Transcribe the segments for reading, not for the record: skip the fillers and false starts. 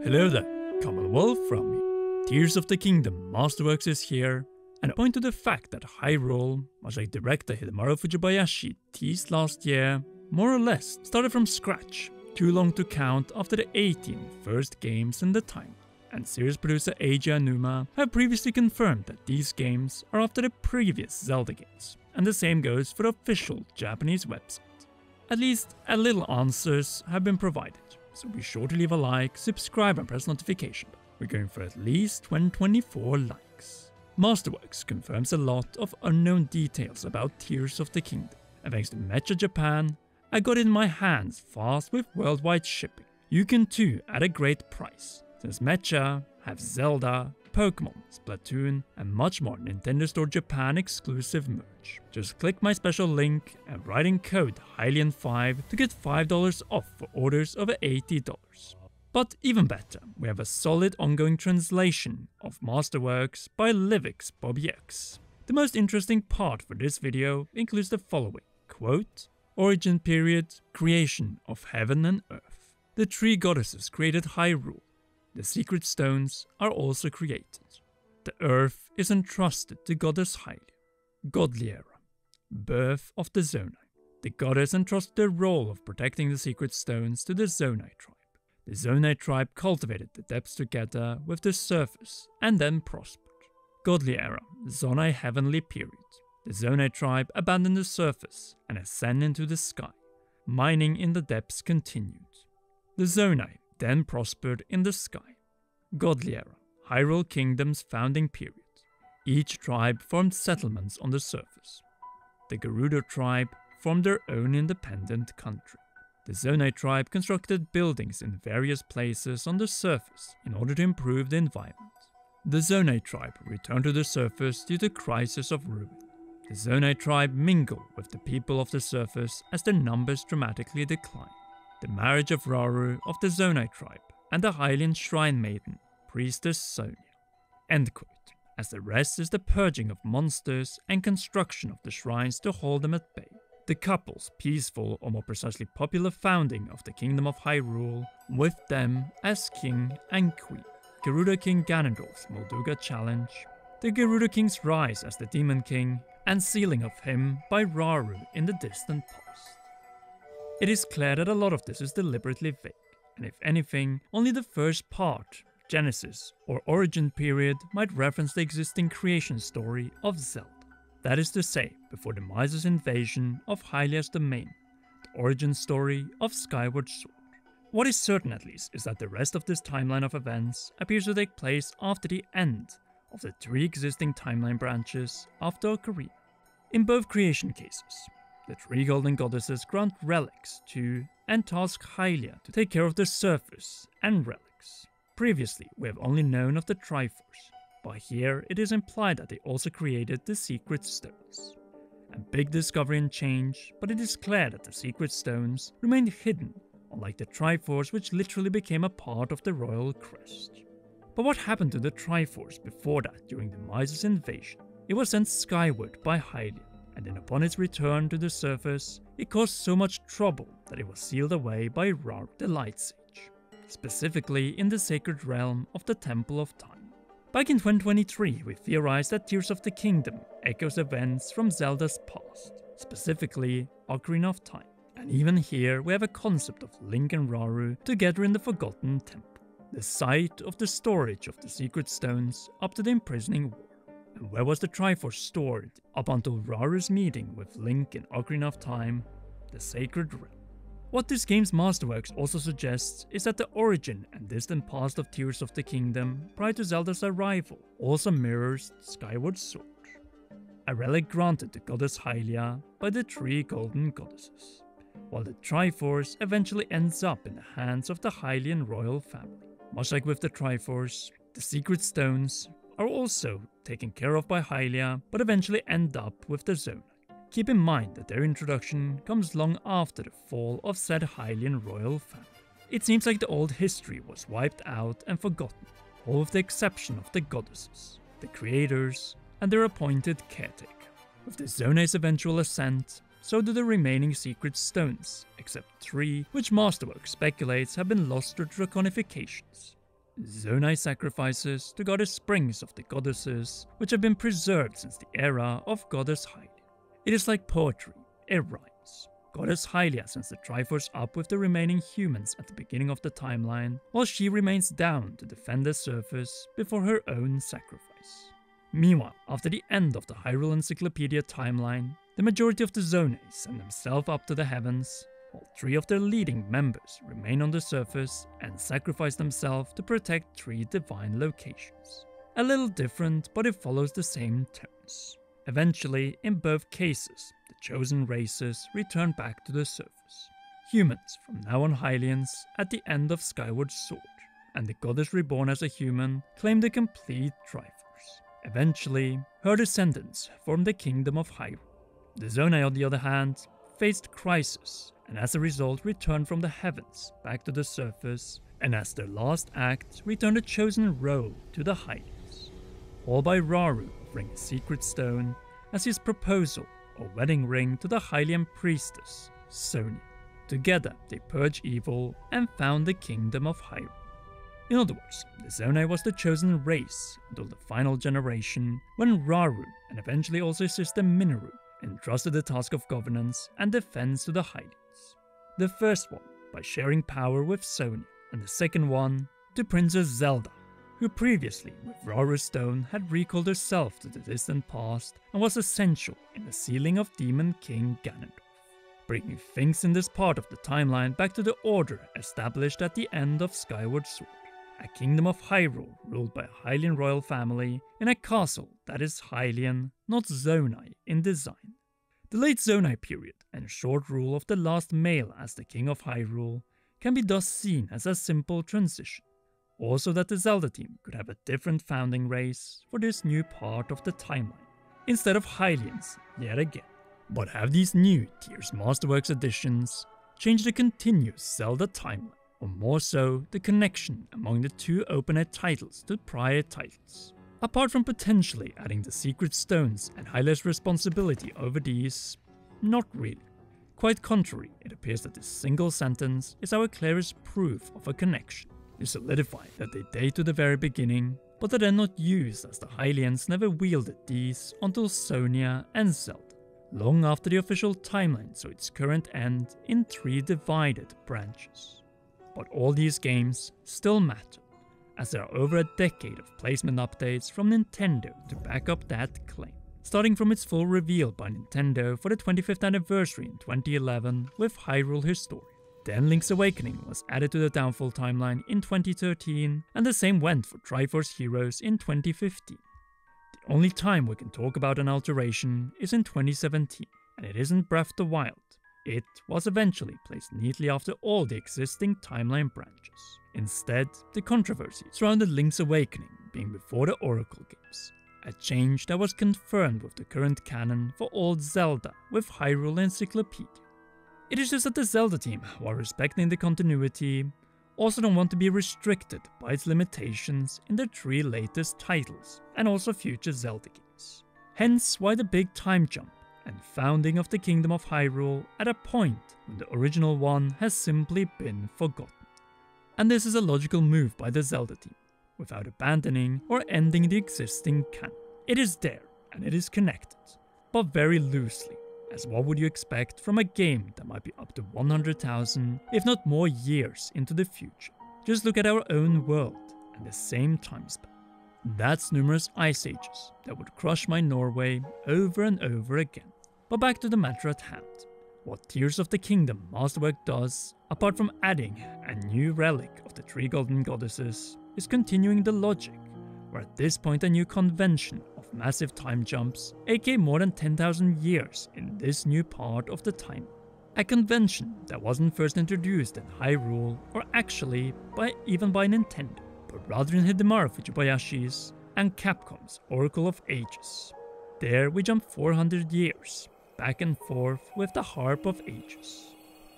Hello there, Commonwealth from me. Tears of the Kingdom Masterworks is here, and I point to the fact that Hyrule, much like director Hidemaru Fujibayashi teased last year, more or less started from scratch, too long to count after the 18 first games in the timeline. And series producer Eiji Aonuma have previously confirmed that these games are after the previous Zelda games, and the same goes for the official Japanese website. At least a little answers have been provided, so be sure to leave a like, subscribe and press notification. We're going for at least 124 likes. Masterworks confirms a lot of unknown details about Tears of the Kingdom, and thanks to Mecha Japan, I got it in my hands fast with worldwide shipping. You can too at a great price, since Mecha have Zelda, Pokemon, Splatoon and much more Nintendo Store Japan exclusive merch. Just click my special link and write in code Hylian5 to get $5 off for orders over $80. But even better, we have a solid ongoing translation of Masterworks by Livix Bobby X. The most interesting part for this video includes the following, quote, Origin period, creation of heaven and earth. The three goddesses created Hyrule. The secret stones are also created. The earth is entrusted to goddess Hylia. Godly era. Birth of the Zonai. The goddess entrusted the role of protecting the secret stones to the Zonai tribe. The Zonai tribe cultivated the depths together with the surface and then prospered. Godly era. Zonai heavenly period. The Zonai tribe abandoned the surface and ascended into the sky. Mining in the depths continued. The Zonai then prospered in the sky. Godly era. Hyrule Kingdom's founding period. Each tribe formed settlements on the surface. The Gerudo tribe formed their own independent country. The Zonai tribe constructed buildings in various places on the surface in order to improve the environment. The Zonai tribe returned to the surface due to crisis of ruin. The Zonai tribe mingled with the people of the surface as their numbers dramatically declined. The marriage of Rauru of the Zonai tribe and the Hylian shrine maiden, priestess Sonia. End quote. As the rest is the purging of monsters and construction of the shrines to hold them at bay. The couple's peaceful, or more precisely popular founding of the Kingdom of Hyrule, with them as king and queen. Gerudo King Ganondorf's Molduga challenge. The Gerudo King's rise as the Demon King, and sealing of him by Rauru in the distant past. It is clear that a lot of this is deliberately vague, and if anything, only the first part, Genesis or Origin period, might reference the existing creation story of Zelda. That is to say, before the Miser's invasion of Hylia's domain, the origin story of Skyward Sword. What is certain at least is that the rest of this timeline of events appears to take place after the end of the three existing timeline branches after Ocarina. In both creation cases, the three golden goddesses grant relics to and task Hylia to take care of the surface and relics. Previously, we have only known of the Triforce, but here it is implied that they also created the secret stones. A big discovery and change, but it is clear that the secret stones remained hidden, unlike the Triforce which literally became a part of the royal crest. But what happened to the Triforce before that during the Miser's invasion? It was sent skyward by Hylia, and then upon its return to the surface, it caused so much trouble that it was sealed away by Rauru the Light Sage, specifically in the sacred realm of the Temple of Time. Back in 2023, we theorized that Tears of the Kingdom echoes events from Zelda's past, specifically Ocarina of Time. And even here, we have a concept of Link and Rauru together in the Forgotten Temple, the site of the storage of the secret stones up to the imprisoning war. And where was the Triforce stored up until Rauru's meeting with Link in Ocarina of Time, the Sacred Realm? What this game's Masterworks also suggests is that the origin and distant past of Tears of the Kingdom prior to Zelda's arrival also mirrors Skyward Sword, a relic granted to goddess Hylia by the three golden goddesses, while the Triforce eventually ends up in the hands of the Hylian royal family. Much like with the Triforce, the secret stones are also taken care of by Hylia, but eventually end up with the Zonai. Keep in mind that their introduction comes long after the fall of said Hylian royal family. It seems like the old history was wiped out and forgotten, all with the exception of the goddesses, the creators, and their appointed caretaker. With the Zonai's eventual ascent, so do the remaining secret stones, except 3, which Masterworks speculates have been lost through draconifications. Zonai sacrifices to goddess springs of the goddesses, which have been preserved since the era of goddess Hylia. It is like poetry, it rhymes. Goddess Hylia sends the Triforce up with the remaining humans at the beginning of the timeline, while she remains down to defend the surface before her own sacrifice. Meanwhile, after the end of the Hyrule Encyclopedia timeline, the majority of the Zonai send themselves up to the heavens, while 3 of their leading members remain on the surface and sacrifice themselves to protect 3 divine locations. A little different, but it follows the same tones. Eventually, in both cases, the chosen races return back to the surface. Humans, from now on Hylians, at the end of Skyward Sword, and the goddess reborn as a human, claim the complete Triforce. Eventually, her descendants form the Kingdom of Hyrule. The Zonai, on the other hand, faced crisis, and as a result returned from the heavens back to the surface, and as their last act, returned a chosen role to the Hylians. All by Rauru offering a secret stone as his proposal or wedding ring to the Hylian priestess, Sonia. Together, they purge evil and found the Kingdom of Hyrule. In other words, the Zonai was the chosen race until the final generation, when Rauru, and eventually also his sister Minoru, entrusted the task of governance and defense to the Hylians. The first one by sharing power with Sonia, and the second one to Princess Zelda, who previously, with Rauru's stone, had recalled herself to the distant past and was essential in the sealing of Demon King Ganondorf, bringing things in this part of the timeline back to the order established at the end of Skyward Sword. A kingdom of Hyrule ruled by a Hylian royal family in a castle that is Hylian, not Zonai in design. The late Zonai period and short rule of the last male as the king of Hyrule can be thus seen as a simple transition. Also that the Zelda team could have a different founding race for this new part of the timeline, instead of Hylians yet again. But have these new Tears Masterworks additions changed the continuous Zelda timeline, or more so, the connection among the 2 open-air titles to prior titles? Apart from potentially adding the secret stones and Hylia's responsibility over these, not really. Quite contrary, it appears that this single sentence is our clearest proof of a connection. They solidify that they date to the very beginning, but are then not used as the Hylians never wielded these until Sonia and Zelda, long after the official timeline saw its current end in 3 divided branches. But all these games still matter, as there are over a decade of placement updates from Nintendo to back up that claim. Starting from its full reveal by Nintendo for the 25th anniversary in 2011 with Hyrule Historia. Then Link's Awakening was added to the Downfall timeline in 2013, and the same went for Triforce Heroes in 2015. The only time we can talk about an alteration is in 2017, and it isn't Breath of the Wild. It was eventually placed neatly after all the existing timeline branches. Instead, the controversy surrounded Link's Awakening being before the Oracle games, a change that was confirmed with the current canon for old Zelda with Hyrule Encyclopedia. It is just that the Zelda team, while respecting the continuity, also don't want to be restricted by its limitations in their 3 latest titles and also future Zelda games. Hence why the big time jump and founding of the Kingdom of Hyrule at a point when the original one has simply been forgotten. And this is a logical move by the Zelda team, without abandoning or ending the existing canon. It is there, and it is connected, but very loosely, as what would you expect from a game that might be up to 100,000, if not more years into the future. Just look at our own world and the same time span. That's numerous ice ages that would crush my Norway over and over again. But back to the matter at hand. What Tears of the Kingdom Masterwork does, apart from adding a new relic of the 3 golden goddesses, is continuing the logic, where at this point a new convention of massive time jumps, aka more than 10,000 years in this new part of the time. A convention that wasn't first introduced in Hyrule, or actually even by Nintendo, but rather in Hidemaru Fujibayashi's and Capcom's Oracle of Ages. There we jump 400 years, back and forth with the Harp of Ages.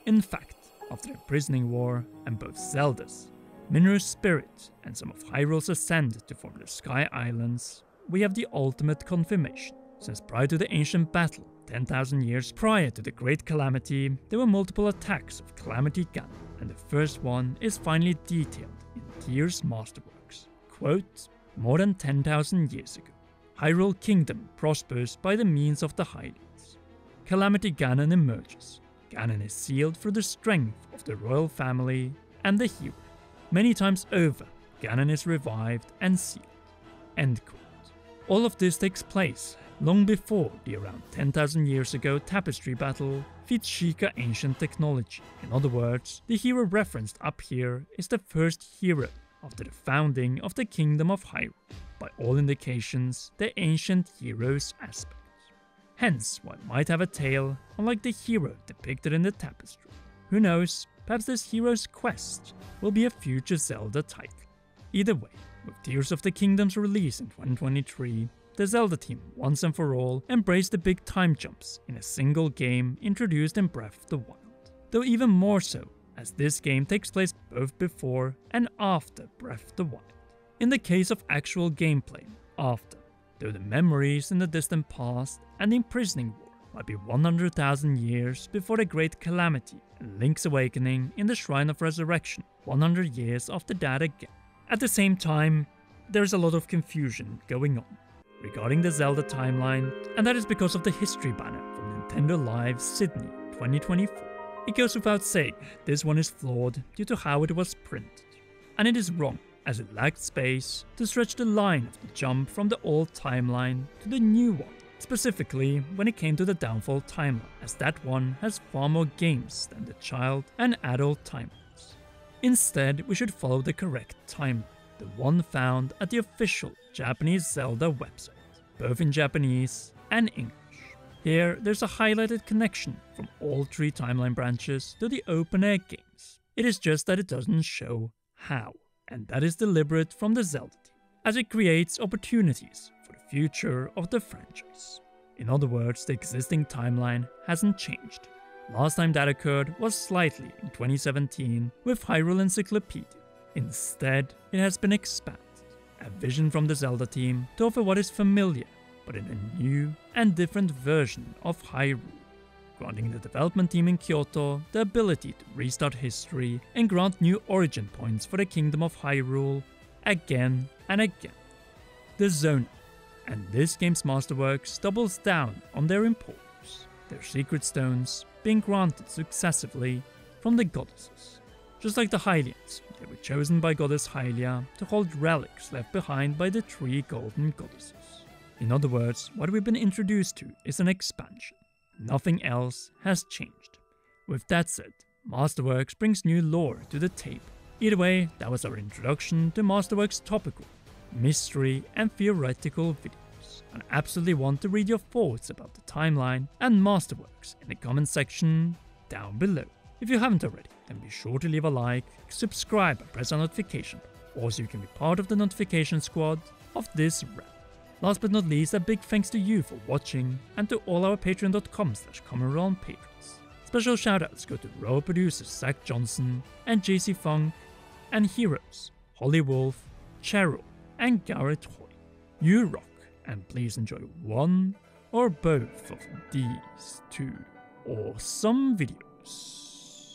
In fact, after the Imprisoning War and both Zelda's, Minoru's spirit, and some of Hyrule's ascent to form the Sky Islands, we have the ultimate confirmation, since prior to the ancient battle, 10,000 years prior to the Great Calamity, there were multiple attacks of Calamity Ganon, and the first one is finally detailed in Tyr's masterworks. Quote, "More than 10,000 years ago, Hyrule Kingdom prospers by the means of the Hylians. Calamity Ganon emerges. Ganon is sealed through the strength of the royal family and the hero. Many times over, Ganon is revived and sealed." End quote. All of this takes place long before the around 10,000 years ago tapestry battle with Sheikah ancient technology. In other words, the hero referenced up here is the first hero after the founding of the Kingdom of Hyrule, by all indications the ancient hero's aspect. Hence why it might have a tail, unlike the hero depicted in the tapestry. Who knows, perhaps this hero's quest will be a future Zelda title. Either way, with Tears of the Kingdom's release in 2023, the Zelda team once and for all embraced the big time jumps in a single game introduced in Breath of the Wild. Though even more so, as this game takes place both before and after Breath of the Wild. In the case of actual gameplay, after, though the memories in the distant past and the imprisoning war might be 100,000 years before the Great Calamity and Link's awakening in the Shrine of Resurrection 100 years after that again. At the same time, there's a lot of confusion going on regarding the Zelda timeline, and that is because of the history banner from Nintendo Live Sydney 2024. It goes without saying, this one is flawed due to how it was printed. And it is wrong, as it lacked space to stretch the line of the jump from the old timeline to the new one, specifically when it came to the Downfall timeline, as that one has far more games than the child and adult timelines. Instead, we should follow the correct timeline, the one found at the official Japanese Zelda website, both in Japanese and English. Here, there's a highlighted connection from all 3 timeline branches to the open-air games. It is just that it doesn't show how, and that is deliberate from the Zelda team, as it creates opportunities for the future of the franchise. In other words, the existing timeline hasn't changed. Last time that occurred was slightly in 2017 with Hyrule Encyclopedia. Instead, it has been expanded, a vision from the Zelda team to offer what is familiar, but in a new and different version of Hyrule, granting the development team in Kyoto the ability to restart history and grant new origin points for the Kingdom of Hyrule again and again. The Zona, and this game's masterworks doubles down on their importance, their secret stones being granted successively from the goddesses. Just like the Hylians, they were chosen by Goddess Hylia to hold relics left behind by the 3 golden goddesses. In other words, what we've been introduced to is an expansion. Nothing else has changed. With that said, Masterworks brings new lore to the table. Either way, that was our introduction to Masterworks' topical, mystery and theoretical videos. And I absolutely want to read your thoughts about the timeline and Masterworks in the comment section down below. If you haven't already, then be sure to leave a like, subscribe and press the notification bell, also you can be part of the notification squad of this rap. Last but not least, a big thanks to you for watching and to all our patreon.com/CommonRealm patrons. Special shoutouts go to row producers Zach Johnson and JC Funk, and heroes Holly Wolf, Cheryl and Garrett Hoy. You rock, and please enjoy one or both of these 2 awesome videos.